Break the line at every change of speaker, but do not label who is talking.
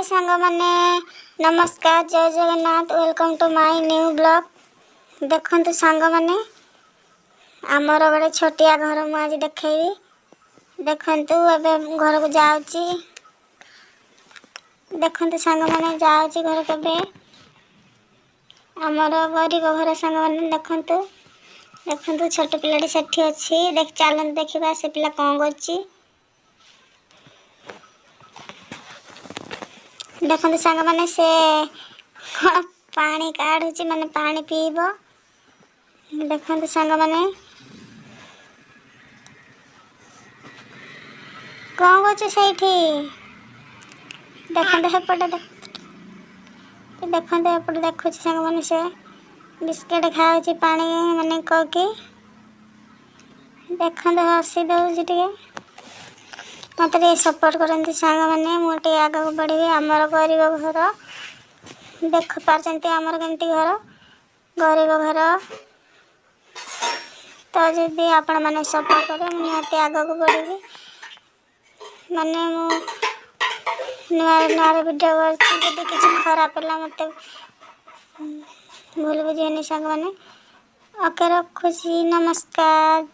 सांग माने नमस्कार जय Jagannath welcome to my new blog. देखंतु सांग माने आमर बड़े छोटिया घर मु आज देखैबी। देखंतु एबे घर को जाउची। देखंतु सांग माने जाउची घर केबे आमर गरीब घर सांग माने देखंतु देखंतु छोट पिलाटी सेठी अछि। देख चालन देखिबा से पिला कोन करची। देखंतु सांग माने से पानी काढुची माने पानी पीबो। देखंतु सांग माने कोन करची सेठी। देखंतु हेपटे देखंतु हेपटे देखुची सांग माने से बिस्किट खाउची पानी माने कोकी। देखंतु हसी दउची टिके मत सपोर्ट करते सांग मैंने मुझे आगे बढ़ी। आमर गरीब घर देख पार्टी आमर केमती घर गरीब घर तो जदि आपण मैंने सपोर्ट करें निहाती आग को बढ़ी। माने नुआ नुआ वीडियो कर किसी खराब है मत भूल बुझे सांग मैंने ओके रखुची नमस्कार।